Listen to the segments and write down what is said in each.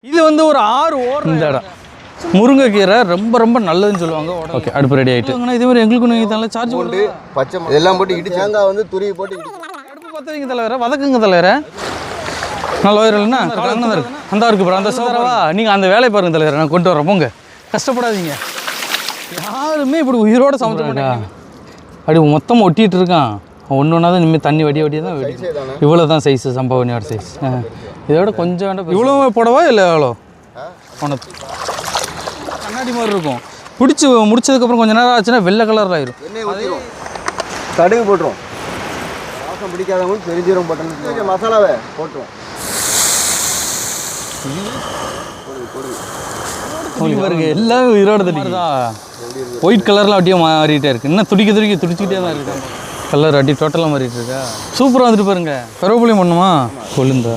இது வந்து ஒரு 6 ஓடுற இந்த இடம் முருங்கைக்கீரை ரொம்ப ரொம்ப நல்லதுன்னு சொல்லுவாங்க. ஓகே, அடுப்பு ரெடி ஆகிட்டு இதே மாதிரி எங்களுக்கு நீங்கள் சார்ஜ் போட்டு பச்சை இதெல்லாம் போட்டு இடிச்சு தேங்காய் வந்து துருவி போட்டு அடுப்பு பற்ற வைங்க தலைவரை, வதக்குங்க தலைவரை. நல்ல வயிறுலண்ணா கலந்து இருக்கு அந்த இருக்கு ப்ரோ. அந்த சோதரவா நீங்கள் அந்த வேலையை பாருங்க தலைவரை, நான் கொண்டு வரேன். போங்க, கஷ்டப்படாதீங்க. யாருமே இப்படி உயிரோட சமைச்ச மாட்டாங்க. அப்படி மொத்தமாக ஒட்டிகிட்டு இருக்கான். ஒன்று ஒன்றா தான் இனிமேல் தண்ணி வடிய தான் வெடி. இவ்வளோ தான் சைஸு சம்பவனியோட சைஸ். இதோட கொஞ்சம் வேண்டாம். இவ்வளோ போடவா இல்லை எவ்வளோ உனக்கு கண்ணாடி மாதிரி இருக்கும். பிடிச்சி முடிச்சதுக்கப்புறம் கொஞ்சம் நேரம் ஆச்சுன்னா வெள்ளை கலரில் ஆயிரும். கடுகு போட்டுரும். வாசம் பிடிக்காதவங்களுக்கு பெருஞ்சீரம் போட்டோம். மசாலாவை போட்டுரும். பாருங்க எல்லாமே உயிரோட தண்ணி தான். ஒயிட் கலரில் அப்படியே மாறிட்டே இருக்குது. இன்னும் துடிச்சிக்கிட்டே தான் இருக்கு. கலர் அடி டோட்டலாக மாறிட்டு இருக்கா. சூப்பராக வந்துட்டு பாருங்க. கருவேப்பிலையும் பண்ணுமா கொழுந்தா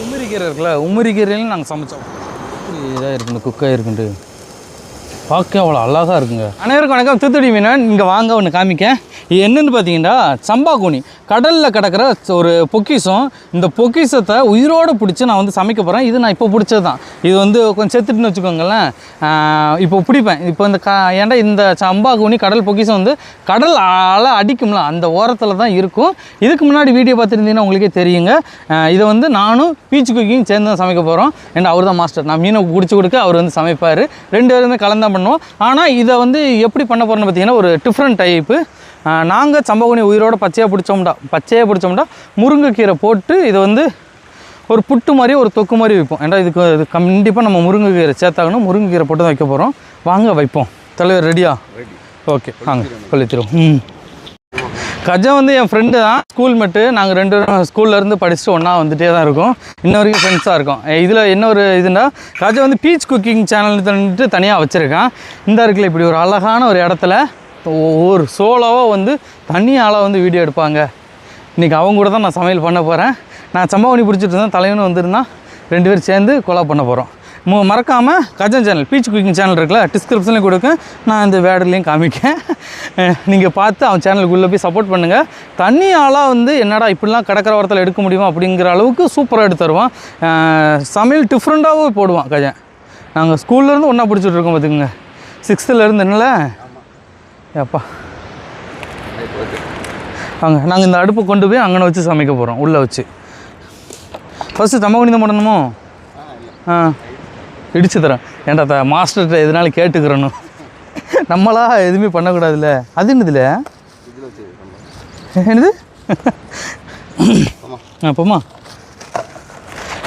உம்மரிக்கீரை இருக்குல்ல, உம்மரிக்கீரையிலும் நாங்கள் சமைச்சோம். இதாக இருக்குது, குக்காக இருக்குன்ட்டு பார்க்க அவ்வளோ அழகாக இருக்குங்க. அனைவருக்கும் வணக்கம். தூத்துக்குடி மீனவன். இங்கே வாங்க ஒன்று காமிக்க. இது என்னென்னு பார்த்தீங்கன்னா சம்பா கூனி. கடலில் கிடக்கிற ஒரு பொக்கிஷம். இந்த பொக்கிஷத்தை உயிரோடு பிடிச்சி நான் வந்து சமைக்க போகிறேன். இது நான் இப்போ பிடிச்சது தான். இது வந்து கொஞ்சம் செத்துட்டுன்னு வச்சுக்கோங்களேன். இப்போ பிடிப்பேன். இப்போ இந்த ஏன்டா இந்த சம்பா கூனி கடல் பொக்கிஷம் வந்து கடல் அலை அடிக்கும்ல அந்த ஓரத்தில் தான் இருக்கும். இதுக்கு முன்னாடி வீடியோ பார்த்துருந்தீங்கன்னா உங்களுக்கே தெரியுங்க. இதை வந்து நானும் பீச் குக்கிங் சேர்ந்து தான் சமைக்க போகிறோம். ஏன்னா அவர் தான் மாஸ்டர். நான் மீனை பிடிச்சி கொடுக்க அவர் வந்து சமைப்பார். 2 பேருமே கலந்தான் பண்ணுவோம். ஆனால் இதை வந்து எப்படி பண்ண போகிறோன்னு பார்த்தீங்கன்னா ஒரு டிஃப்ரெண்ட் டைப்பு. நாங்கள் சம்பகுனி உயிரோட பச்சையாக பிடிச்சோம்டா முருங்கைக்கீரை போட்டு இதை வந்து ஒரு புட்டு மாதிரி ஒரு தொக்கு மாதிரி வைப்போம். ஏன்னா இது கண்டிப்பாக நம்ம முருங்கைக்கீரை சேர்த்தாகணும். முருங்கைக்கீரை போட்டு தான் வைக்க போகிறோம். வாங்க வைப்போம். தலைவர் ரெடியா? ஓகே, வாங்க கொளுத்திடுவோம். கஜம் வந்து என் ஃப்ரெண்டு தான், ஸ்கூல் மேட்டு. நாங்கள் 2 பேரும் ஸ்கூல்லேருந்து படிச்சுட்டு ஒன்றா வந்துகிட்டே தான் இருக்கோம். இன்ன வரைக்கும் ஃப்ரெண்ட்ஸாக இருக்கோம். இதில் என்ன ஒரு இதுன்னா கஜம் வந்து பீச் குக்கிங் சேனல் தனியாக வச்சுருக்கான். இந்த இருக்குல்ல இப்படி ஒரு அழகான ஒரு இடத்துல ஒரு சோலோவாக வந்து தனி ஆளாக வந்து வீடியோ எடுப்பாங்க. இன்றைக்கி அவங்க கூட தான் நான் சமையல் பண்ண போகிறேன். நான் சம்பவனி பிடிச்சிட்டு இருந்தேன், தலைவனும் வந்துருந்தான். 2 பேர் சேர்ந்து கொலா பண்ண போகிறோம். மறக்காமல் Gajan channel beach cooking channel இருக்குல்ல, டிஸ்கிரிப்ஷன்லேயும் கொடுக்கேன், நான் இந்த வேர்டுலேயும் காமிக்கேன். நீங்கள் பார்த்து அவன் சேனலுக்குள்ளே போய் சப்போர்ட் பண்ணுங்கள். தனி ஆளாக வந்து என்னடா இப்படிலாம் கடற்கரை ஓரத்தில் எடுக்க முடியுமா அப்படிங்கிற அளவுக்கு சூப்பராக எடுத்து தருவான். சமையல் டிஃப்ரெண்ட்டாகவும் போடுவான் கஜன். நாங்கள் ஸ்கூல்லேருந்து ஒன்றா பிடிச்சிட்டு இருக்கோம் பார்த்துக்குங்க. 6th என்னல அப்பா வாங்க. நாங்கள் இந்த அடுப்பு கொண்டு போய் அங்கே வச்சு சமைக்க போகிறோம். உள்ளே வச்சு ஃபஸ்ட்டு சம்பகுனி தான் போடணுமோ? இடிச்சு தரேன். ஏன்டா மாஸ்டர்கிட்ட எதுனாலும் கேட்டுக்கிறணும். நம்மளா எதுவுமே பண்ணக்கூடாதுல்ல. அது என்னதுல என்னது அப்போம்மா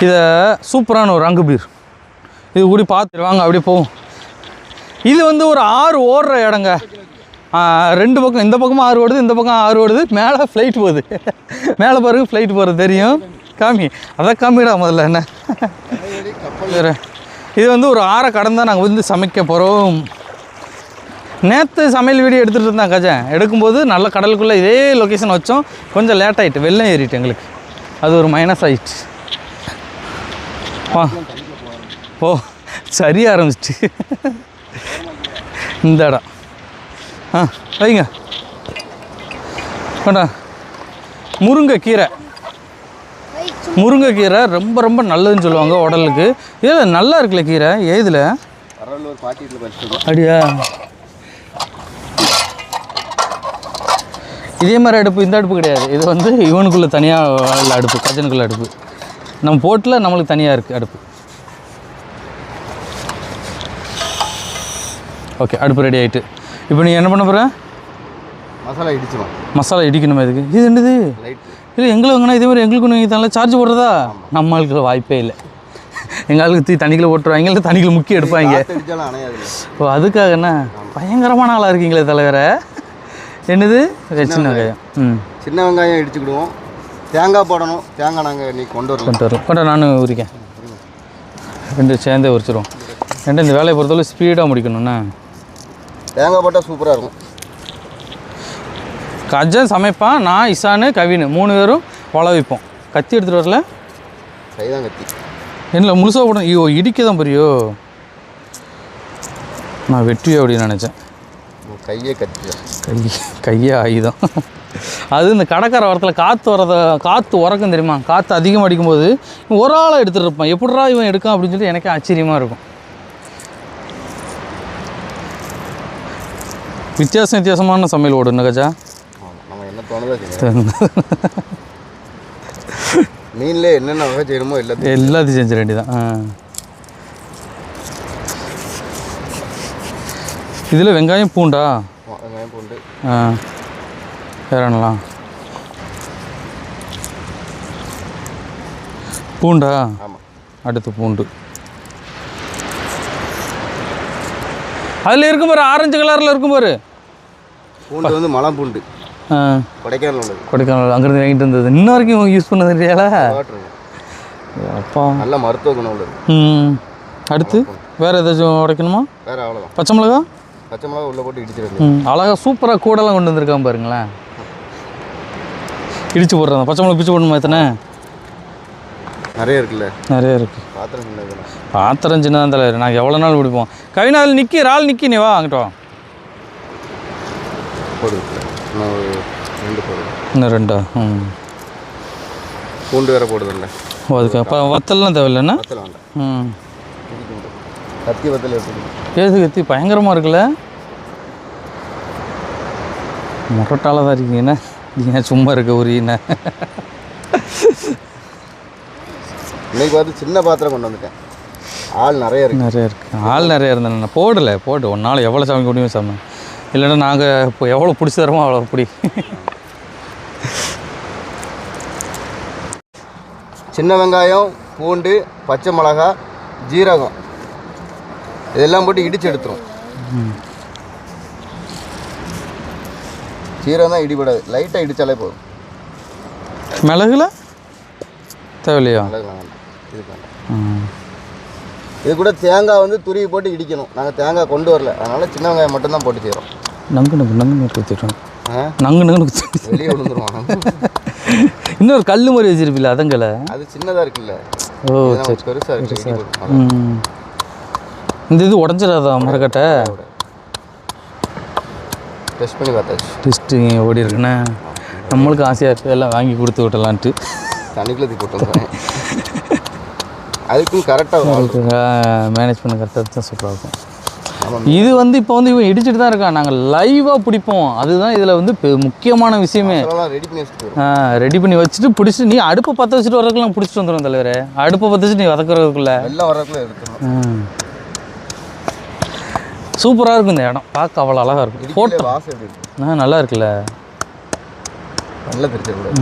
இதை சூப்பரான ஒரு ரங்கு பீர் இது கூடி பார்த்துட்டு வாங்க அப்படியே போவோம். இது வந்து ஒரு 6 ஓடுற இடங்க. 2 பக்கம், இந்த பக்கமும் 6 ஓடுது, இந்த பக்கம் 6 ஓடுது. மேலே ஃப்ளைட் போகுது. மேலே பாருங்க ஃப்ளைட் போகிறது தெரியும். காமி அதை காமிடா முதல்ல என்ன. வேறு இது வந்து ஒரு 6 கடந்தான் நாங்கள் வந்து சமைக்க போகிறோம். நேற்று சமையல் வீடியோ எடுத்துகிட்டு இருந்தான் கஜன். எடுக்கும்போது நல்ல கடலுக்குள்ளே இதே லொக்கேஷன் வச்சோம். கொஞ்சம் லேட் ஆகிட்டு, வெள்ளம் ஏறிட்டு எங்களுக்கு. அது ஒரு மைனஸ் ஆகிடுச்சு. ஓ சரி ஆரம்பிச்சிட்டு இந்த இடம் வைங்க. வேண்டா முருங்கைக்கீரை ரொம்ப ரொம்ப நல்லதுன்னு சொல்லுவாங்க உடலுக்கு. இதில் நல்லா இருக்குல்ல கீரை. ஏதில் அப்படியா? இதே மாதிரி அடுப்பு இந்த அடுப்பு கிடையாது. இது வந்து இவனுக்குள்ளே தனியாக உள்ள அடுப்பு, கஜனுக்குள்ள அடுப்பு. நம்ம போட்டில் நம்மளுக்கு தனியாக இருக்குது அடுப்பு. ஓகே, அடுப்பு ரெடி ஆகிட்டு. இப்போ நீங்கள் என்ன பண்ண போகிற? மசாலா இடிக்கணுமா இதுக்கு? இது என்னது? இல்லை எங்களுக்கு வாங்கினா இதே மாதிரி எங்களுக்கு நீங்கள் தனியாக சார்ஜ் போடுறதா? நம்ம ஆளுக்கு வாய்ப்பே இல்லை. எங்கள் ஆளுக்கு தண்ணிக்குள்ளே போட்டுருவாங்க, இல்லை தண்ணிக்குள்ளே முக்கி எடுப்பாங்க. ஓ அதுக்காக என்ன பயங்கரமான ஆளாக இருக்கீங்களே தலைவரை. என்னது? சின்ன வெங்காயம். சின்ன வெங்காயம் இடிச்சுக்கிடுவோம். தேங்காய் போடணும். தேங்காய் நாங்கள் நீ கொண்டு வரலாம். நானும் உரிக்கேன். 2 சேர்ந்தே உரிச்சிடுவோம். இந்த வேலையை பொறுத்தவரை ஸ்பீடாக முடிக்கணும்ண்ணா. தேங்காய் போட்டால் சூப்பராக இருக்கும். கஜன் சமைப்பான், நான் இசானு கவின்னு 3 பேரும் வைப்போம். கத்தி எடுத்துகிட்டு வரல. கைதான் கத்தி. என்ன முழுசாக போட? ஐயோ இடிக்க தான் புரியோ. நான் வெட்டியோ அப்படின்னு நினச்சேன். கையே கத்தி. கையே ஆயுதம். அது இந்த கடற்கரை ஓரத்தில் காற்று உறக்கும் தெரியுமா, காற்று அதிகமாக அடிக்கும்போது ஒரு ஆளாக எடுத்துகிட்டு இருப்பான், எப்படிடா இவன் எடுக்கான் அப்படின்னு சொல்லி எனக்கே ஆச்சரியமாக இருக்கும். வித்தியாசமான சமையல் ஓடுன்னு கஜா. நம்ம என்ன தோணுதோ மீன்ல என்னென்ன வகை செய்யணுமோ எல்லாத்தையும் செஞ்சிட வேண்டியதான். இதில் வெங்காயம் பூண்டா? வெங்காயம் பூண்டு. வேற என்னலாம்? பூண்டா? ஆமாம். அடுத்து பூண்டு. அதில் இருக்கும் பாரு, ஆரஞ்சு கலரில் இருக்கும் பாரு பூண்டு வந்து மலம் பூண்டு. கொடைக்கானல் உள்ளது. கொடைக்கானல் அங்கேருந்து வாங்கிட்டு வந்தது. இன்ன வரைக்கும் யூஸ் பண்ணது இல்லையால? அப்பா நல்ல மருத்துவ குணம் உள்ளது. அடுத்து வேறு ஏதாச்சும் உடைக்கணுமா? வேறு அவ்வளோதான். பச்சை மிளகா உள்ளே போட்டு இடிச்சிருக்கேன். அழகாக சூப்பராக கூடெல்லாம் கொண்டு வந்திருக்கான் பாருங்களேன். இடிச்சு போடுறேன். பச்சை மிளகா பிச்சு போடணுமா? எத்தனை? நிறைய இருக்குல்ல. நிறைய இருக்குது. பாத்திரம் சின்னதான் தலைவர். நாங்கள் எவ்வளோ நாள் பிடிப்போம். கவினா அதில் நிற்கி இறால் நிற்கி, நீ வா அங்கிட்ட வா. இன்னும் ரெண்டா? பூண்டு வேறு போடுதில்ல. ஓ அதுக்கு அப்போ வத்தல்லாம் தேவையில்லைண்ணா? கத்தி வத்தல் ஏது கத்தி பயங்கரமாக இருக்குல்ல. முரட்டால தான் இருக்கீங்கண்ணா. நீங்கள் சும்மா இருக்க ஒரு என்ன இன்னைக்கு பார்த்து சின்ன பாத்திரம் கொண்டு வந்துட்டேன். ஆள் நிறைய இருக்குது. ஆள் நிறைய இருந்தேண்ணா. போட்டு ஒரு நாள் எவ்வளோ சமைக்க முடியும் சமையல். இல்லைன்னா நாங்கள் இப்போ எவ்வளோ பிடிச்சி தரோமோ அவ்வளோ பிடி. சின்ன வெங்காயம், பூண்டு, பச்சை மிளகா, ஜீரகம் இதெல்லாம் போட்டு இடித்து எடுத்துரும். ஜீரகம் தான் இடிபடாது, லைட்டாக இடித்தாலே போதும். மிளகுல தேவையில்லையா? இது கூட தேங்காய் வந்து துருவி போட்டு இடிக்கணும். நாங்கள் தேங்காய் கொண்டு வரல, அதனால் சின்ன வெங்காயம் மட்டும்தான் போட்டு செய்கிறோம். நங்கு ஊற்றிட்டோம். நங்கு வெளியே விழுந்துருவாங்க. இன்னொரு கல் மாதிரி வச்சிருப்பில்ல அதங்களை? அது சின்னதாக இருக்குல்ல. ஓ சரி, பெருசாக இருக்கு. இந்த இது உடஞ்சிடாதா மரக்கட்டை? டெஸ்ட் பண்ணி பார்த்தாச்சு. டெஸ்ட்டு ஓடி இருக்குண்ணே. நம்மளுக்கு ஆசையாக இருக்குது எல்லாம் வாங்கி கொடுத்து விட்டலான்ட்டு. தண்ணிக்குள்ள போட்டு வந்துடுறேன். அதுக்கும் கரெக்டாக மேனேஜ் பண்ண கரெக்டாக தான் சூப்பராக இருக்கும். இது வந்து இப்போ வந்து இவன் இடிச்சிட்டு தான் இருக்கான். நாங்கள் லைவாக பிடிப்போம். அதுதான் இதில் வந்து முக்கியமான விஷயமே. ரெடி பண்ணி வச்சுட்டு பிடிச்சிட்டு நீ அடுப்பை பற்ற வச்சுட்டு வரதுக்குலாம் பிடிச்சிட்டு வந்துடும் தலைவரே. அடுப்பை பற்ற வச்சுட்டு நீ வதக்குறதுக்குள்ள எல்லாம் வரக்குள்ள இருக்கணும். சூப்பராக இருக்கும் இந்த இடம், பார்க்க அவ்வளோ அழகாக இருக்கும். ஃபோட்டோ நல்லா இருக்குல்ல. நல்லா தெரிஞ்சிருக்கூடாது.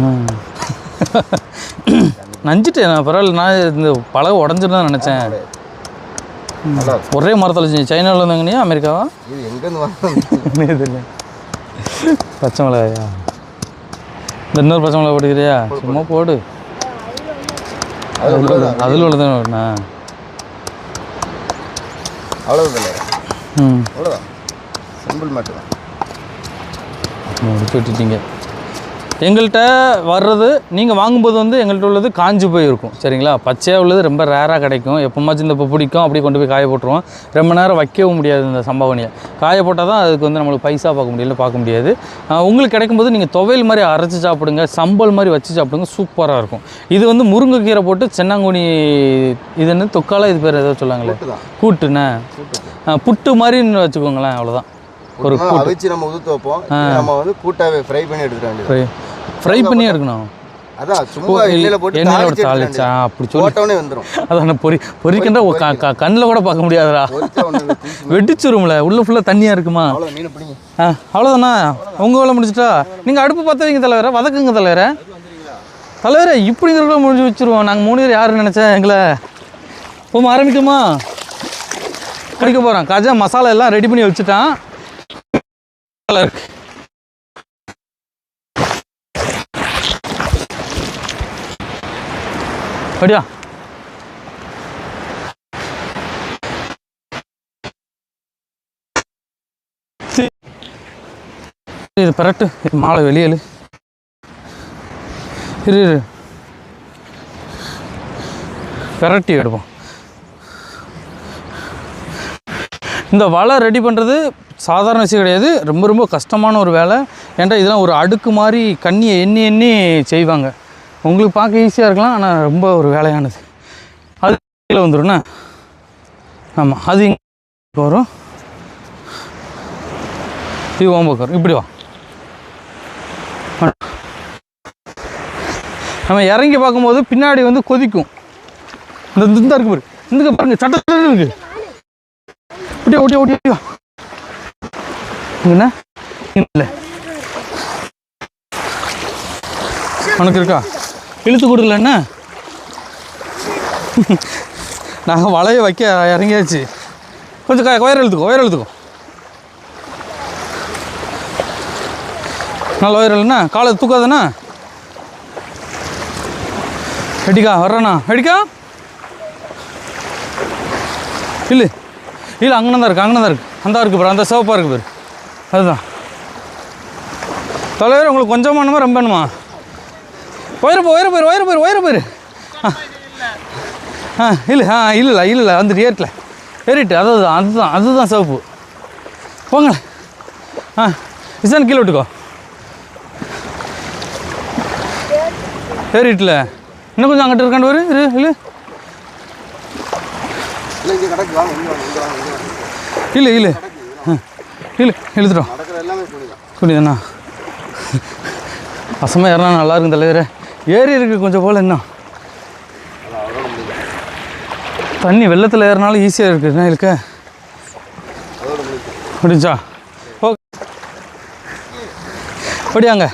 நஞ்சிட்டேன் நான். பரவாயில்ல, நான் இந்த பழக உடஞ்சிட்டு தான் நினச்சேன். ஒரே மரத்தில் செஞ்சு. சைனாவில் இருந்தாங்கனியா அமெரிக்காவா? இது எங்கேருந்து இல்லை. பச்சை மிளகாயா? இந்த இன்னொரு பச்சை மிளகா போட்டுக்கிறியா? சும்மா போடு. அதில் உள்ளதானே வருண்ணா. அவ்வளோதான். அவ்வளோதான், சிம்பிள் மேட்டு தான். முடிச்சு விட்டுட்டீங்க. எங்கள்கிட்ட வர்றது நீங்கள் வாங்கும்போது வந்து எங்கள்கிட்ட உள்ளது காஞ்சி போயிருக்கும் சரிங்களா. பச்சையாக உள்ளது ரொம்ப ரேராக கிடைக்கும். எப்போமாச்சும் இந்த இப்போ பிடிக்கும் அப்படி கொண்டு போய் காய போட்டுருவோம். ரொம்ப நேரம் வைக்கவும் முடியாது இந்த சம்பாவனியை. காய போட்டால் தான் அதுக்கு வந்து நம்மளுக்கு பைசா பார்க்க முடியாது. உங்களுக்கு கிடைக்கும்போது நீங்கள் துவையல் மாதிரி அரைச்சி சாப்பிடுங்க, சம்பல் மாதிரி வச்சு சாப்பிடுங்க, சூப்பராக இருக்கும். இது வந்து முருங்கைக்கீரை போட்டு சென்னாங்குனி இது என்ன தொக்கால இது பேர் ஏதோ சொல்லாங்களே, கூட்டுண்ணே, புட்டு மாதிரின்னு வச்சுக்கோங்களேன். அவ்வளோதான். ஒரு அவிச்சு நம்ம உதுத்து வைப்போம். நம்ம வந்து கூட்டாவே ஃப்ரை பண்ணி எடுத்துக்க வேண்டியது. ஃப்ரை பண்ணியே எடுக்கணும். அதான் சும்மா எண்ணெயில போட்டு தாளிச்சா அப்படி போட்டோனே வந்துடும். அதான் பொரிக்கின்ற கண்ணில் கூட பார்க்க முடியாதுடா, வெடிச்சிரும்ல. உள்ள ஃபுல்லாக தண்ணியாக இருக்குமா? அவ்வளோதாண்ணா. உங்கள் வேலை முடிச்சுட்டா நீங்கள் அடுப்பு பற்ற வைங்க தலைவரை, வதக்குங்க தலைவரை. இப்படிங்கிறத முடிஞ்சு வச்சுருவோம். நாங்கள் 3 பேர் யாருன்னு நினச்சேன். எங்களை போமா ஆரம்பிக்குமா? குடிக்க போகிறோம். கஜா மசாலா எல்லாம் ரெடி பண்ணி வச்சுட்டான். இருக்கு அப்படியா? இது பரட்டு மாலை வெளியேலு இரு பெரட்டி எடுப்போம். இந்த வலை ரெடி பண்ணுறது சாதாரண விஷயம் கிடையாது. ரொம்ப ரொம்ப கஷ்டமான ஒரு வேலை. ஏன்டா இதெல்லாம் ஒரு அடுக்கு மாதிரி கண்ணியை எண்ணி எண்ணி செய்வாங்க. உங்களுக்கு பார்க்க ஈஸியாக இருக்கலாம், ஆனால் ரொம்ப ஒரு வேலையானது. அது கீழே வந்துடும்ண்ணா. ஆமாம், அது இங்கே வரும். இது ஓம்பக்கம் வரும். இப்படி வா. நம்ம இறங்கி பார்க்கும்போது பின்னாடி வந்து கொதிக்கும். இந்த இருக்கு பாரு, இந்த பாருங்க சட்ட இருக்கு. ஓட்டியா ஓட்டியா ஓட்டியா என்ன இல்லை உனக்கு இருக்கா? இழுத்து கொடுக்கல என்ன? நாங்கள் வலையை வைக்க இறங்கியாச்சு. கொஞ்சம் ஒயர் இழுத்துக்கோ. நல்ல ஒயர் இல்லைண்ணா, காலை தூக்காதுண்ணா. வெடிக்கா வர்றேண்ணா, வெடிக்கா இல்லை அங்கே தான் இருக்கு. அந்த இருக்கு பாரு, அந்த சிவப்பாக இருக்கு பாரு, அதுதான் தலைவர். உங்களுக்கு கொஞ்சமாக வேணுமா ரொம்ப வேணுமா? ஒயர் போயிரு. இல்லை வந்துட்டு ஏறிட்டு அதுதான் சிவப்பு. போங்க. இசான் கீழே விட்டுக்கோ. ஏறிட்டுல இன்னும் கொஞ்சம் அங்கிட்ட இருக்காண்டு வரு. இல்லை இழுத்துட்டோம். புரியுதுண்ணா, பசமாக ஏறினா நல்லா இருக்கும் தலைவரே. ஏறி இருக்கு கொஞ்சம் போல். இன்னும் தண்ணி வெள்ளத்தில் ஏறினாலும் ஈஸியாக இருக்குண்ணா இழுக்க. முடிஞ்சா ஓகே, அப்படியாங்க.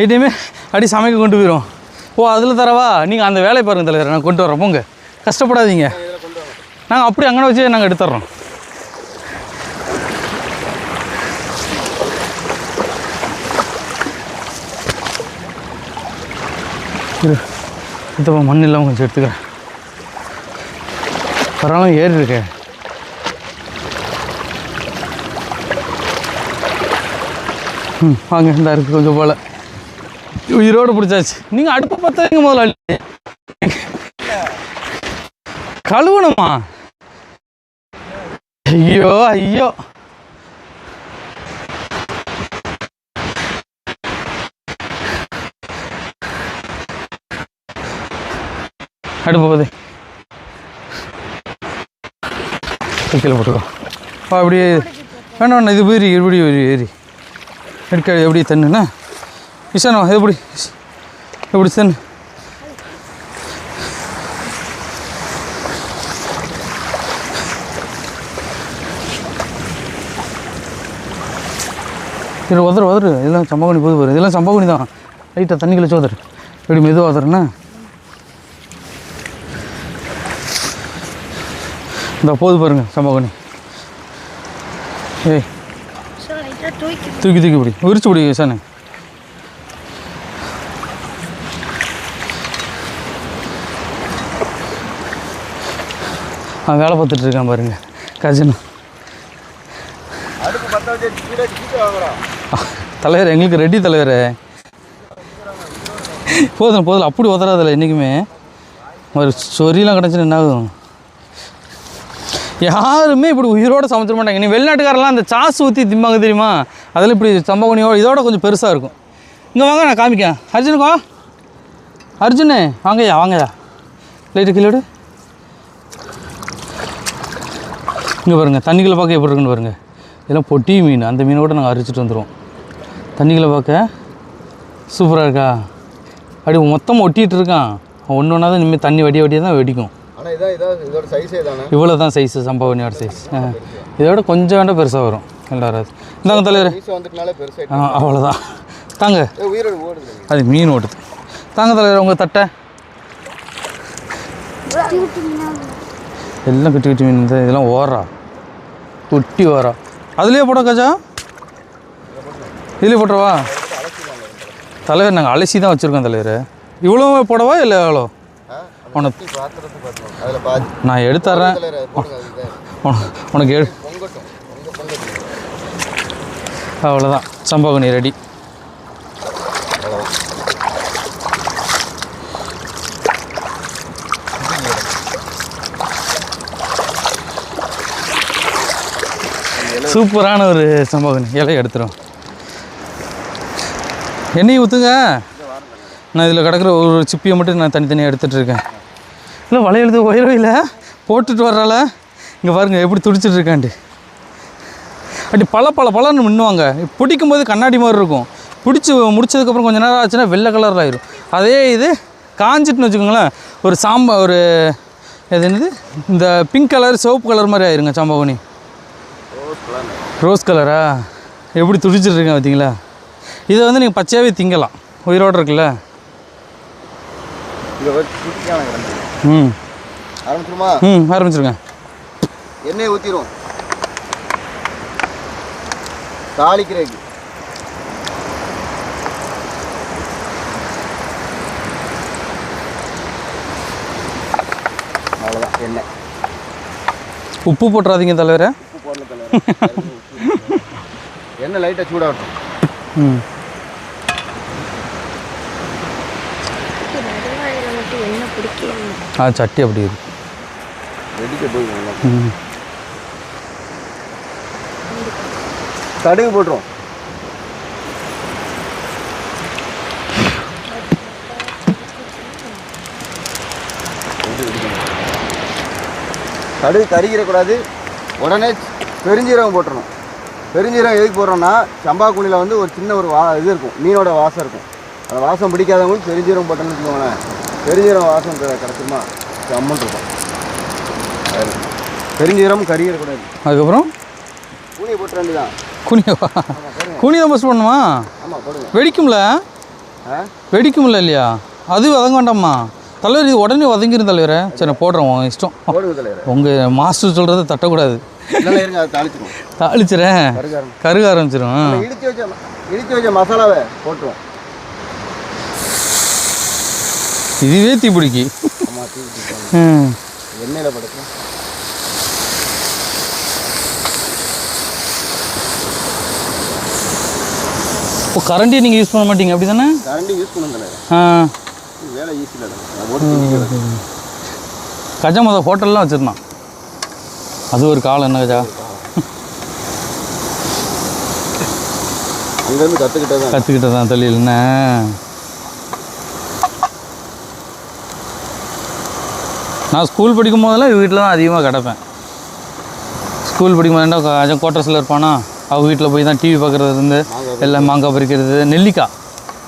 இனிமே அடி சமைக்க கொண்டு போயிடும். ஓ அதில் தரவா? நீங்கள் அந்த வேலையை பாருங்கள் தலைவர், நான் கொண்டு வரோம். போங்க, கஷ்டப்படாதீங்க. நாங்கள் அப்படி அங்கே வச்சு நாங்கள் எடுத்துட்றோம். இதுப்பா மண் இல்லாமல் கொஞ்சம் எடுத்துக்கிறேன். பரவாயில்ல ஏறி இருக்கேன். வாங்க, இந்த இருக்குது கொஞ்சம் போல். உயிரோடு பிடிச்சாச்சு. நீங்கள் அடுப்பை பார்த்தாங்க முதல்ல கழுவணுமா? ஐயோ அடுப்பு போதே கீழே போட்டுக்கோ. அப்படியே வேணாண்ணா, இது போயிரு. எப்படி ஏறி எடுக்க எப்படி தண்ணுண்ணா விஷானா? எப்படி தண்ணு? இது உதறு. இதெல்லாம் சம்பாகுனி போது பாரு. இதெல்லாம் சம்பாகுனி தான். லைட்டாக தண்ணி கழிச்சு உதறு. எப்படி மெதுவாக உதறண்ணா? இந்த போது பாருங்க சம்பாகுனி. ஏய் தூக்கி பிடி, விரிச்சு பிடி சானே. வேலை பார்த்துட்டு இருக்கான் பாருங்க கஜன் தலைவர். எங்களுக்கு ரெடி தலைவர். போதும் அப்படி உதறாதில்ல என்றைக்குமே. ஒரு சொரியெலாம் கிடச்சின்னு என்ன ஆகும்? யாருமே இப்படி உயிரோடு சமைச்சிட மாட்டாங்க. நீ வெளிநாட்டுக்காரெல்லாம் அந்த சாஸ் ஊற்றி திம்பாங்க தெரியுமா? அதில் இப்படி சம்பவனியோட இதோட கொஞ்சம் பெருசாக இருக்கும். இங்கே வாங்க, நான் காமிக்கேன். அர்ஜுனுக்கா, அர்ஜுனே வாங்கய்யா லைட்டு கீழே. இங்கே பாருங்கள், தண்ணிக்குள்ளே பார்க்க எப்படி இருக்குன்னு பாருங்கள். இதெல்லாம் பொட்டி மீன். அந்த மீனை கூட நாங்கள் அரிச்சிட்டு வந்துடுவோம். தண்ணிக்குள்ளே பார்க்க சூப்பராக இருக்கா? அப்படி மொத்தமாக ஒட்டிகிட்டு இருக்கான். ஒன்று ஒன்றா தான் இனிமேல் தண்ணி வடியாக தான் வெடிக்கும். இவ்வளோ தான் சைஸு சம்பவனியோட சைஸ். இதோட கொஞ்சம் வேண்டாம் பெருசாக வரும். எல்லாரும் இந்தாங்க தலைவர். அவ்வளோதான் தாங்க. அது மீன் ஓடுது. தாங்க தலைவர் உங்கள் தட்டை. எல்லாம் குட்டி மீன். இதெல்லாம் ஓரா, குட்டி ஓரா. அதுலேயே போட கஜா, இதுலேயே போட்டுருவா தலைவர். நாங்கள் அலசி தான் வச்சுருக்கோம் தலைவர். இவ்வளோ போடவா இல்லை எவ்வளோ? உனக்கு நான் எடுத்துறேன். உனக்கு அவ்வளோதான். சம்பவனி ரெடி. சூப்பரான ஒரு சம்பவனி. இலையை எடுத்துரும். எண்ணெயை ஊற்றுங்க. நான் இதில் கிடக்கிற ஒரு சிப்பியை மட்டும் நான் தனித்தனியாக எடுத்துகிட்டு இருக்கேன். இல்லை வளையலுது உயரவே இல்லை, போட்டுட்டு வர்றால இங்கே பாருங்கள் எப்படி துடிச்சிட்டு இருக்கான்ட்டு. அப்படி பழன்னு மின்னுவாங்க. பிடிக்கும் போது கண்ணாடி மாதிரி இருக்கும். பிடிச்சி முடிச்சதுக்கப்புறம் கொஞ்சம் நேரம் ஆச்சுன்னா வெள்ளை கலரில் ஆயிரும். அதே இது காஞ்சிட்டுன்னு வச்சுக்கோங்களேன், ஒரு இது என்னது இந்த பிங்க் கலர் சிவப்பு கலர் மாதிரி ஆயிருங்க சம்பாகுனி. ரோஸ் கலரா எப்படி துடிச்சிட்ருக்கேன் பார்த்தீங்களா? இதை வந்து நீங்கள் பச்சையாகவே திங்கலாம், உயிரோடு இருக்குல்ல. ஆரம்பிச்சிருமா? ஆரம்பிச்சிருங்க. எண்ணெய் ஊற்றிடும் தாளிக்கிறதுக்கு. அவ்வளோதான் எண்ணெய். உப்பு போட்டுறாதீங்க தலைவரை. உப்பு போடல தலைவரை. எண்ணெய் லைட்டாக சூடாகட்டும். சட்டி அப்படி இருக்கு. வெடிக்க போய் கடுகு போட்டுரும். கடுகு கறிக்கிறக்கூடாது. உடனே பெருஞ்சீரகம் போட்டுடணும். பெருஞ்சீரகம் எதுக்கு போடுறோன்னா, சம்பா கூலியில் வந்து ஒரு சின்ன ஒரு இது இருக்கும், மீனோட வாசம் இருக்கும். அந்த வாசம் பிடிக்காதவங்களுக்கு பெருஞ்சீரகம் போட்டோன்னு வச்சுக்கோங்களேன், பெருஞ்சீரகம் வாசம் கிடச்சிருமா அம்மன் இருக்கும். பெருஞ்சீரகம் கறிக்கிறக்கூடாது. அதுக்கப்புறம் கூனியை போட்டு வேண்டியதான். கூனி தான் பஸ் பண்ணுமா? ஆமாம் போடுங்க. வெடிக்கும்ல இல்லையா? அது வதங்க வேண்டாமா தலைவர்? இது உடனே வதங்கிடும் தலைவரை. சரி நான் போடுறேன், உங்கள் இஷ்டம். உங்கள் மாஸ்டர் சொல்கிறத தட்டக்கூடாது. தாளிச்சிடறேன், கருக ஆரம்பிச்சிடும். இடித்து வச்ச மசாலாவை போட்டுருவோம். இதுவே தீப்பிடிக்கி. எண்ணெயில் படுக்கும். இப்போ கரண்டி நீங்கள் யூஸ் பண்ண மாட்டீங்க அப்படி தானே? கரண்டி யூஸ் பண்ணுங்க. வேலை ஈஸியில் கஜா மொதல் ஹோட்டல்லாம் வச்சுருந்தான். அது ஒரு காலம். என்ன கஜா அங்கேருந்து கற்றுக்கிட்டதான் தொழில். என்ன நான் ஸ்கூல் படிக்கும் போதெல்லாம் வீட்டில் தான் அதிகமாக கிடப்பேன். ஸ்கூல் படிக்கும் போது கஜா குவார்ட்டர்ஸில் இருப்பானா, அவங்க வீட்டில் போய் தான் டிவி பார்க்குறது இருந்து எல்லாம் மாங்காய் பறிக்கிறது. நெல்லிக்காய்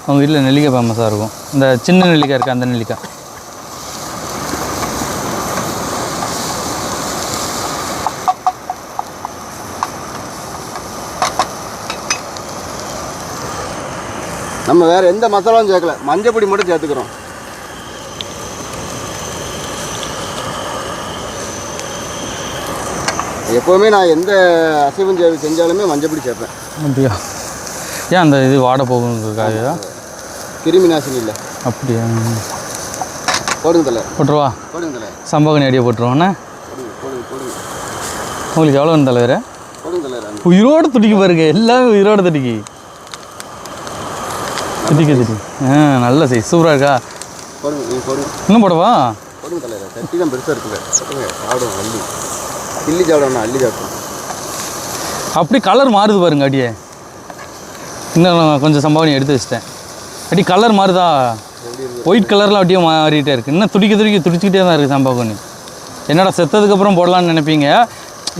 அவங்க வீட்டில் நெல்லிக்காய் ஃபேமஸாக இருக்கும். இந்த சின்ன நெல்லிக்காய் இருக்குது, அந்த நெல்லிக்காய். நம்ம வேறு எந்த மசாலாவும் சேர்க்கல, மஞ்சள் பொடி மட்டும் சேர்த்துக்கிறோம். எப்போவுமே நான் எந்த அசைவம் செஞ்சாலுமே மஞ்சள் பொடி சேர்ப்பேன். அப்படியா? ஏன் அந்த இது வாட போகுங்கிறதுக்காக? கிருமி நாசினி இல்லை. அப்படியா? போடுங்க தலை. போட்டுருவா. போடுங்க தலை. சம்பவம் அடியை போட்டுருவோண்ணே. போடுங்க. உங்களுக்கு எவ்வளோ வேணும் தலைவர்? போடுங்க தலை. உயிரோடு துடிக்க பாருங்க, எல்லாமே உயிரோடு துடிக்கி. துடிக்க. நல்ல சைஸ் சூப்பராக இருக்கா? போடுங்க. இன்னும் போடவா? போடுங்க தலை. சட்டி தான் பெருசாக இருக்குல்ல, சாப்பிடுவோம். அள்ளி கிள்ளி சாப்பிடணும், அள்ளி சாப்பிடணும். அப்படி கலர் மாறுது பாருங்க அடியே. இன்னும் கொஞ்சம் சம்பாவனை எடுத்து வச்சிட்டேன். அடி கலர் மாறுதா? ஒயிட் கலரில் அப்படியே மாறிட்டே இருக்குது. இன்னும் துடிச்சிக்கிட்டே தான் இருக்குது சம்பாவணி. என்னடா செத்ததுக்கப்புறம் போடலான்னு நினைப்பீங்க.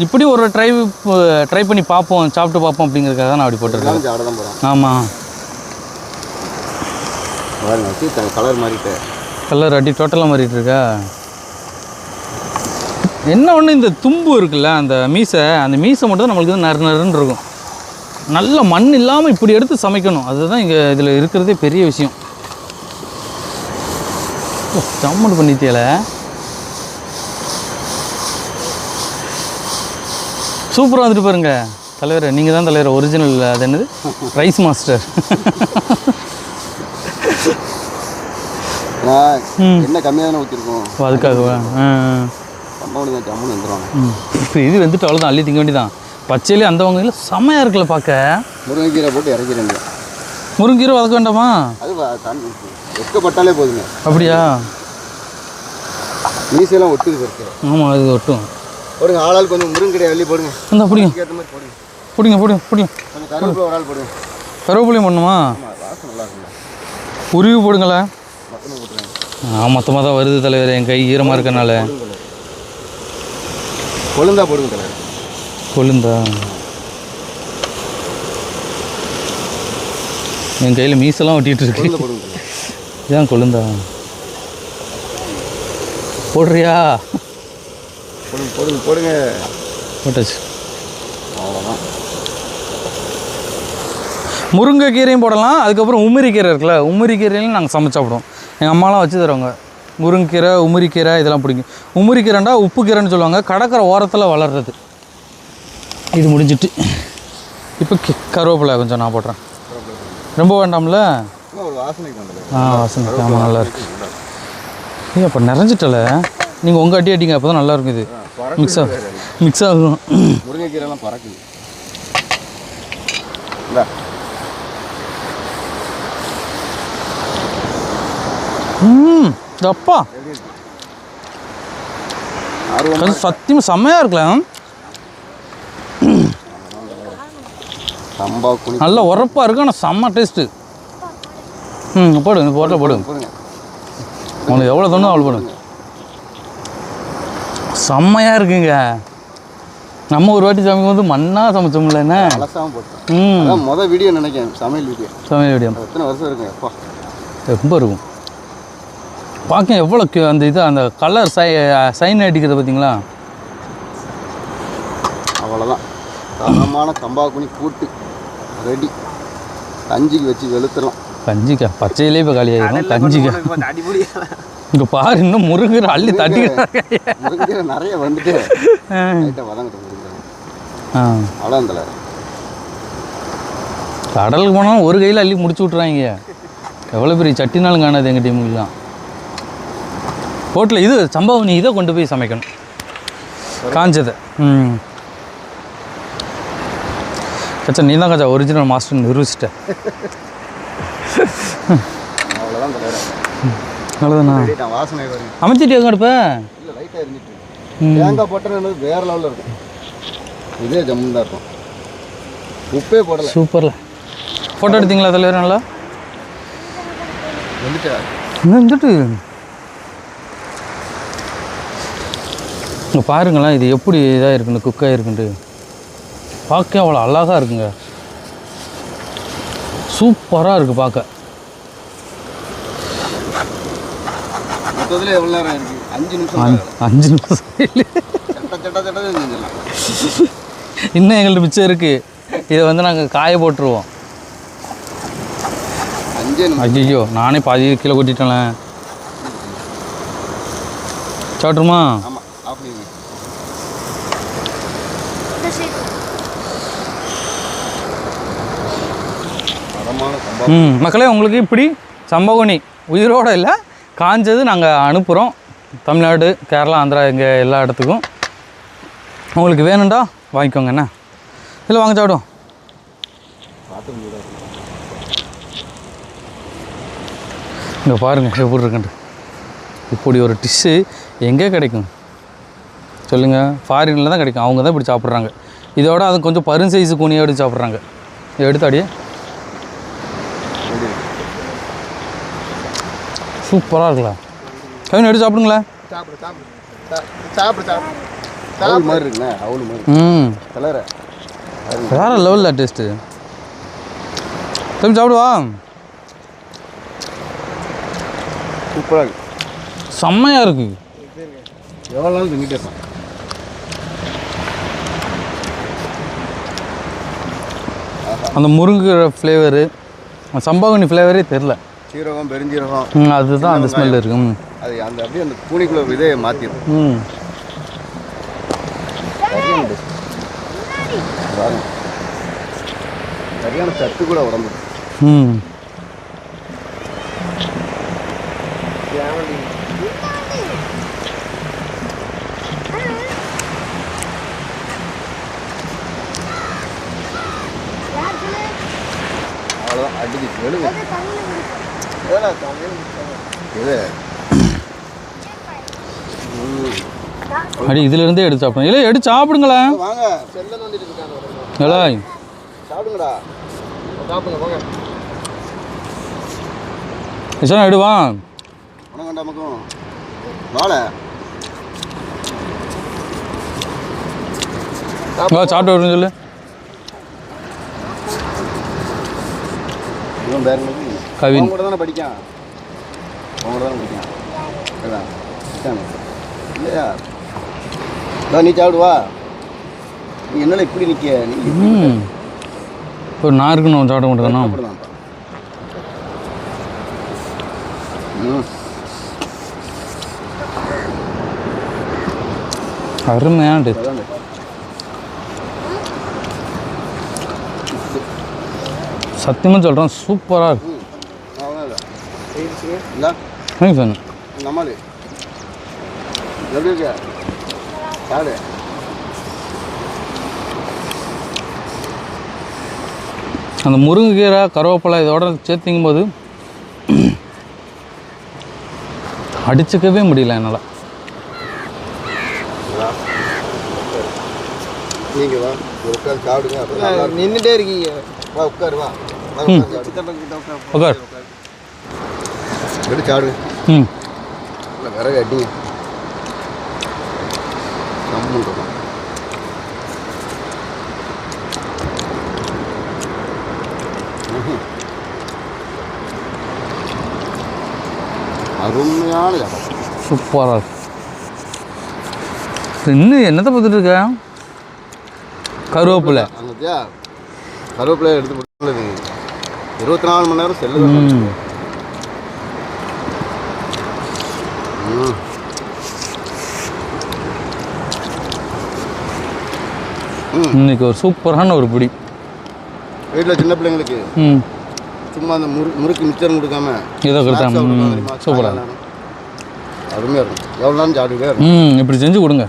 இப்படி ஒரு ட்ரை பண்ணி பார்ப்போம், சாப்பிட்டு பார்ப்போம் அப்படிங்கிறதுக்காக தான் நான் அப்படி போட்டுருக்கேன். ஆமாம். கலர் மாறிட்டு கலர் அடி டோட்டலாக மாறிட்டு இருக்கா? என்ன ஒன்று, இந்த தும்பு இருக்குல்ல, அந்த மீசை மட்டும் தான் நம்மளுக்கு நறுன்னு இருக்கும். நல்ல மண் இல்லாமல் இப்படி எடுத்து சமைக்கணும். அதுதான் இங்கே இதில் இருக்கிறதே பெரிய விஷயம். ஜம்முன்னு பண்ணிட்டியல. சூப்பராக வந்துட்டு பாருங்க தலைவர். நீங்கள் தான் தலைவர் ஒரிஜினல். அது என்னது, ரைஸ் மாஸ்டர். என்ன கம்மியாக தானே ஊற்றிருக்கோம், அதுக்காகவா? ஜம்முன்னு வந்துடுவாங்க. இப்போ இது வந்துட்டு அவ்வளோதான், அள்ளி திங்க வேண்டியதான். பச்சையிலே அந்த வகையில் செம்மையாக இருக்குல்ல பார்க்க. முருங்கைக்கீரை போட்டு இறக்கிறேங்க. முருங்கீரை வதக்க வேண்டாமா? அது வெக்கப்பட்டாலே போதுங்க. அப்படியா? மீசையெல்லாம் ஒட்டுது இருக்கு. ஆமாம், அது ஒட்டும். போடுங்க. ஆளால் கொஞ்சம் முருங்கீரை அள்ளி போடுங்க. அந்த பிடிங்க ஏற்ற மாதிரி போடுங்க. பிடிங்க. கொஞ்சம் கருவேப்பிலை ஒரு ஆள் போடுங்க. கருவேப்பிலையும் பண்ணுமா? ஆமாம், வாசம் நல்லா இருக்குங்க. உருவி போடுங்களேன். மொத்தமாக போட்டுருங்க. மொத்தமாக தான் வருது தலைவர், என் கை ஈரமாக இருக்கனால. கொழுந்தா போடுங்க தலைவர். கொழுந்தா? என் கையில் மீசெல்லாம் ஒட்டிகிட்டு இருக்கு. கொழுந்தா போடுங்க தலைவர். இதுதான் கொழுந்தா. போடுறியா? போடுங்க போடுங்க போடுங்க. போட்டாச்சு. அவ்வளோதான். முருங்கைக்கீரையும் போடலாம். அதுக்கப்புறம் உம்மிரிக்கீரை இருக்குல்ல, உம்மிரிக்கீரையிலும் நாங்கள் சமைச்சு சாப்பிடுவோம். எங்கள் அம்மாலாம் வச்சு தருவாங்க. முருங்கைக்கீரை, உம்மிரிக்கீரை இதெல்லாம் பிடிக்கும். உம்மிரிக்கீரைண்டா உப்பு கீரைன்னு சொல்லுவாங்க, கடற்கரை ஓரத்தில் வளர்றது. இது முடிஞ்சிட்டு இப்போ கருவேப்பிலை கொஞ்சம் நான் போடுறேன். ரொம்ப வேண்டாம்ல? ஒரு வாசனைக்கு வந்துடுது. வாசனைக்கு. ஆமாம், நல்லா இருக்கு. ஏன் அப்போ நிறைஞ்சிட்டல, நீங்கள் உங்கள் அடிங்க, அப்போ தான் நல்லாயிருக்கும். இது மிக்ஸ் ஆகும். முருங்கைக்கீரைலாம் பறக்குது. இல்லை அப்பா சத்தியமாக செம்மையாக இருக்கலாம். சம்பா குழி நல்லா உரப்பாக இருக்கும், ஆனால் செம்ம டேஸ்ட்டு. போடுங்க, போட்டால் போடுங்க. உங்களுக்கு எவ்வளோ தோணும் அவ்வளோ போடுங்க. செம்மையாக இருக்குங்க. நம்ம ஒரு வாட்டி சமைக்கும் போது மண்ணாக சமைச்சோம்ல. என்ன அலசாமல் போட்டோம். மொதல் வீடியோ நினைக்கிறேன், சமையல் வீடியோ. எத்தனை வருஷம் இருக்குங்க அப்பா. ரொம்ப இருக்கும். பார்க்க எவ்வளோ அந்த இது அந்த கலர் சைன் அடிக்கிறது பார்த்தீங்களா? அவ்வளோதான். தரமான சம்பாக்குனி கூட்டு ரெடி. கஞ்சிக்கு வச்சு வெளுத்துடலாம். கஞ்சிக்கா பச்சையிலே இப்போ காலியாகிடும். கஞ்சிக்கா இங்கே பாரு, இன்னும் முருங்கை அள்ளி தட்டிக்கிட்டு நிறைய வந்துட்டு அவ்வளோ. கடலுக்கு போனால் ஒரு கையில் அள்ளி முடிச்சு விட்றாங்க. எவ்வளோ பெரிய சட்டினாலும் காணாது எங்கள் டீமுக்கெலாம். ஹோட்டலில் இது சம்பவம், நீ இதை கொண்டு போய் சமைக்கணும், காஞ்சதை. கச்சா நீ தான் கச்சா ஒரிஜினல் மாஸ்டர் நிரூபிச்சிட்ட. அவ்வளோதாண்ணா. அமைச்சிட்டு எங்கே எடுப்ப? தேங்காய் போட்டது வேறு லெவலில் இருக்கும். இதே ஜம்முன்னு தான் இருக்கும். உப்பே போடல. சூப்பரில் ஃபோட்டோ எடுத்தீங்களா தலைவர்? நல்லா வந்துட்டு இங்கே பாருங்களேன், இது எப்படி இதாக இருக்குன்னு, குக்காக இருக்குன்ட்டு. பார்க்க அவ்வளோ அழகாக இருக்குங்க. சூப்பராக இருக்குது பார்க்க. எவ்வளோ நேரம் இருக்குது? 5 நிமிஷம். 5 நிமிஷம் இன்னும் எங்கள்கிட்ட மிச்சம் இருக்குது. இதை வந்து நாங்கள் காய போட்டுருவோம். ஐயோ, நானே பாதி கீழே கொட்டிட்டேன்ல. சாப்பிட்ருமா? மக்களே, உங்களுக்கு இப்படி சம்பவனி உயிரோடு இல்லை, காஞ்சது நாங்கள் அனுப்புகிறோம். தமிழ்நாடு, கேரளா, ஆந்திரா, இங்கே எல்லா இடத்துக்கும். உங்களுக்கு வேணும்டா வாங்கிக்கோங்க. என்ன இல்லை வாங்க சாப்பிடும். இங்கே பாருங்கள் எப்படி இருக்குன்ட்டு. இப்படி ஒரு டிஷ்ஷு எங்கே கிடைக்கும் சொல்லுங்கள்? ஃபாரினில் தான் கிடைக்கும். அவங்க தான் இப்படி சாப்பிட்றாங்க. இதோட அது கொஞ்சம் பருசைஸு கூனியாக எடுத்து சாப்பிட்றாங்க. இதை எடுத்து அடியே சூப்பராக இருக்கலாம். கவின் எடுத்து சாப்பிடுங்களேன். மாதிரி இருக்குண்ணே, அவ்வளோ மாதிரி வேறு லெவலில் டேஸ்ட்டு. கவின் சாப்பிடுவா. சூப்பராக இருக்கு, செம்மையாக இருக்குது. எவ்வளோ நாள் திங்கிட்டே இருப்பான். அந்த முருங்கை ஃப்ளேவரு, சம்பாவனி ஃப்ளேவரே தெரில. சீரகம், பெருஞ்சீரகம், அதுதான் அந்த ஸ்மெல் இருக்கும். அது அந்த அப்படியே அந்த கூனிக்குள்ள இதே மாற்றிடும். சரியான சத்து கூட உடம்பு. அவ்வளோதான், அடிச்சு எழுது இது அடி இதிலிருந்தே எடுத்து சாப்பிடணும். இல்லை எடுத்து சாப்பிடுங்களேன். வாங்க, செல்ல வந்துட்டு இருக்காங்க. இல்லை சாப்பிடுங்கடா. சாப்பிடுங்க போங்க. கிஷன் எடுவான். உனக்கு நமக்கும் வாழை சாப்பிட்டு வருன்னு சொல்லு. இவன் பேர் கவின். கூட தானே படிக்கான். அவங்க கூட தானே படிக்கான். இல்லையா நீ சாப்பிடுவா. நீ என்னால இப்படி நிற்க நீ ஒரு நான் இருக்குன்னு சாப்பிட மாட்டேதானா? அருமையான டேஸ்ட். சத்தியமாக சொல்கிறேன், சூப்பராக இருக்கு. சொன்னேன் நம்மளு எப்படி இருக்க சாடு. அந்த முருங்கைக்கீரை கருவேப்பிலை இதோட சேர்த்திங்கும் போது அடிச்சுக்கவே முடியல என்னால். நீங்கள் வா உட்காரு சாப்பிடுங்க. அப்புறம் நின்றுட்டே இருக்கீங்க. வா உட்காரு வா உட்கார் எப்படி சாடு. ம் இல்லை விறகு அடிங்க நம்மளும் அருமையான இடம். சூப்பராக இருக்கு. இன்னும் என்னத்தை பார்த்துட்டு இருக்க? கருவேப்பிலை. அங்கத்தியா கருவேப்பிலை எடுத்து போட்டு 24 மணி நேரம் செல்லு. இன்னைக்கு ஒரு சூப்பரான ஒரு பிடி. வீட்டில் சின்ன பிள்ளைங்களுக்கு சும்மா அந்த முறுக்கு மிச்சம் கொடுக்காம ஏதோ கொடுத்தாங்க. சூப்பராக அருமையாக இருக்கும். எவ்வளோ நேரம் சாப்பிட்டுட்டே இருக்கும். இப்படி செஞ்சு கொடுங்க.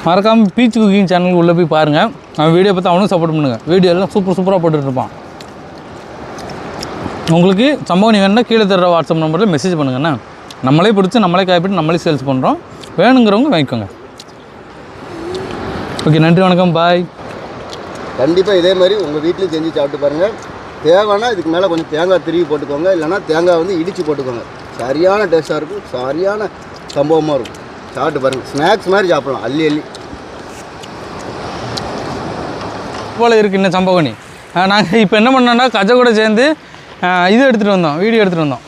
மறக்காமல் பீச் குக்கிங் சேனலுக்கு உள்ளே போய் பாருங்கள். அவன் வீடியோ பார்த்து அவனும் சப்போர்ட் பண்ணுங்கள். வீடியோ எல்லாம் சூப்பராக போட்டுட்ருப்பான். உங்களுக்கு சம்பவம் வேணுன்னா கீழே தர்ற வாட்ஸ்அப் நம்பரில் மெசேஜ் பண்ணுங்கண்ணா. நம்மளே பிடிச்சி நம்மளே காய்ப்பிட்டு நம்மளே சேல்ஸ் பண்ணுறோம். வேணுங்கிறவங்க வாங்கிக்கோங்க. ஓகே, நன்றி, வணக்கம், பாய். கண்டிப்பாக இதே மாதிரி உங்கள் வீட்லேயும் செஞ்சு சாப்பிட்டு பாருங்கள். தேவைன்னா இதுக்கு மேலே கொஞ்சம் தேங்காய் திருவி போட்டுக்கோங்க. இல்லைனா தேங்காய் வந்து இடித்து போட்டுக்கோங்க. சரியான டேஸ்ட்டாக இருக்கும். சரியான சம்பவமாக இருக்கும். சாப்பிட்டு பாருங்கள். ஸ்நாக்ஸ் மாதிரி சாப்பிட்லாம். அள்ளி அள்ளி போல் இருக்குது இன்னும் சம்பவனி. நாங்கள் இப்போ என்ன பண்ணோன்னா கஜை கூட சேர்ந்து இது எடுத்துகிட்டு வந்தோம், வீடியோ எடுத்துகிட்டு வந்தோம்.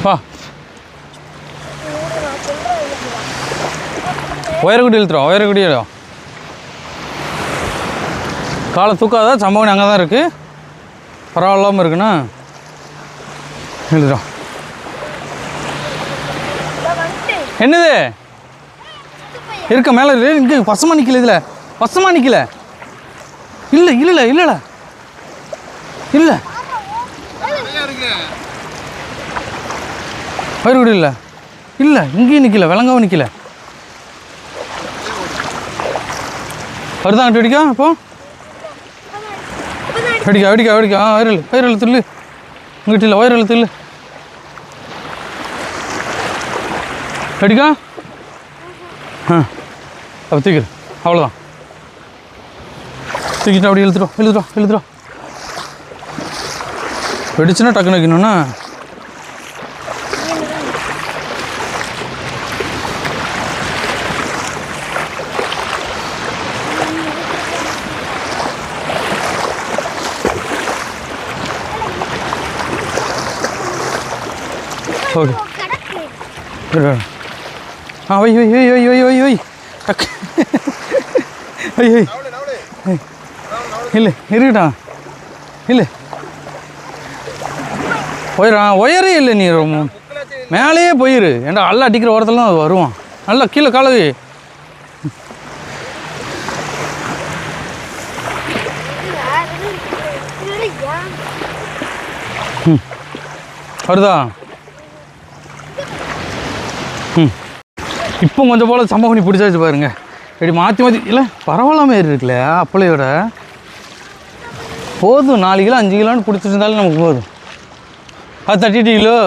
வா ஒயரக்குடி இழுத்துறோம். ஒயரக்குடி காலை தூக்காத. சம்பவனி அங்கே தான் இருக்குது. பரவாயில்லாமல் இருக்குண்ணா. எழுதுறோம். என்னது இருக்க மேலே இங்கே பசமாக நிற்கல. இதில் பசமாக நிற்கல. இல்லை இல்லை இல்லைடா இல்லை பயிர்குடி இல்லை இல்லை இங்கேயும் நிற்கல. விளங்கவும் நிற்கல. வருதான் அடிக்கா இப்போ அடிக்கா வயிறு தில்லு. இங்கிட்ட இல்லை வயிறு தில்லு அடிக்கா. அப்போ தூக்கிடு. அவ்வளோதான். தூக்கிட்டு அப்படி இழுத்துடும். வெடிச்சுன்னா டக்குன்னு வைக்கணும்னா ஓகே. வை டக்கு. இல்லை இருக்கட்டா. இல்லை ஒயரே இல்லை. நீ மேலேயே போயிரு. ஏன்டா அல்ல அடிக்கிற ஓரத்தில் தான் அது வருவான். நல்லா கீழே காலவி. வருதா? இப்போ கொஞ்சம் போல் சம்பவம் பிடிச்சாச்சு பாருங்க. இப்படி மாற்றி இல்லை பரவாயில்லாம ஏறி இருக்குல்ல அப்பளையோட. போதும் 4 கிலோ 5 கிலோன்னு பிடிச்சிட்டு இருந்தாலும் நமக்கு போதும். அது 32 கிலோ.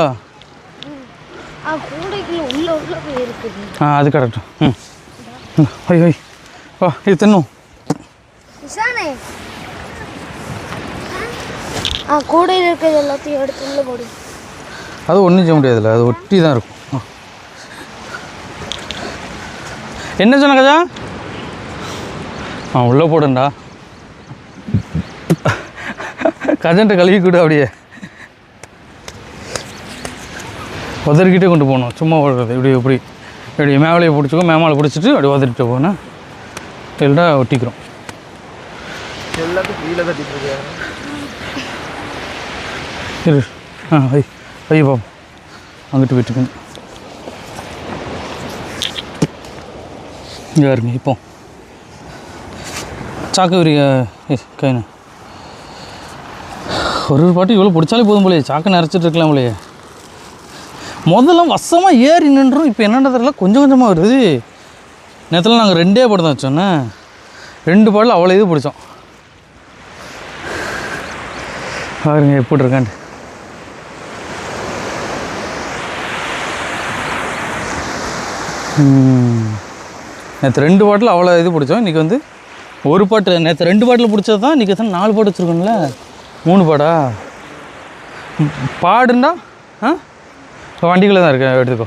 உள்ள போய் இருக்குது. அது கரெக்டு. ஐய் ஐய் வா இது தின்னும். இசானே கூடையில் இருக்கிறது எல்லாத்தையும் எடுத்து உள்ள போடு. அது ஒன்றும் செய்ய முடியாதுல்ல, அது ஒட்டி தான் இருக்கும். என்ன சொன்ன கஜா? உள்ளே போடுண்டா. கஜன்ட்ட கழுவி கொடு. அப்படியே உதறிக்கிட்டே கொண்டு போகணும். சும்மா ஓடுறது இப்படி இப்படி இப்படி மேவலையை பிடிச்சிக்கோ. மேமாலை பிடிச்சிட்டு அப்படி உதறிட்டு போகணும். இல்லைடா ஒட்டிக்கிறோம். எல்லாத்தையும் கீழே தட்டிட்டு இரு. ஐய் ஐய் பாப்போம். அங்கிட்டு போயிட்டுருக்குங்க. இங்கே இருங்க. இப்போ சாக்கு விரியா கைண்ணா ஒரு பாட்டு இவ்வளோ பிடிச்சாலே போதும் போலையே. சாக்கு நிறச்சிட்டு இருக்கலாம் போலையே. முதல்ல வசமாக ஏறி நின்றும். இப்போ என்னென்ன தெரியல, கொஞ்சம் கொஞ்சமாக வருது. நேரத்தில் நாங்கள் 2 பாட்டு தான் வச்சோன்னே. 2 பாட்டில் அவ்வளோ இது பிடிச்சோம். பாருங்க எப்படி இருக்கான்ட்டு. நேற்று 2 பாட்டில் அவ்வளோ இது பிடிச்சோம். இன்றைக்கி வந்து ஒரு பாட்டு. நேற்று 2 பாட்டில் பிடிச்சது தான். இன்றைக்கி தான் 4 பாட்டு வச்சுருக்கோம்ல. 3 பாடா பாடுண்டா. வண்டிக்குள்ளே தான் இருக்கேன். எடுத்துக்கோ.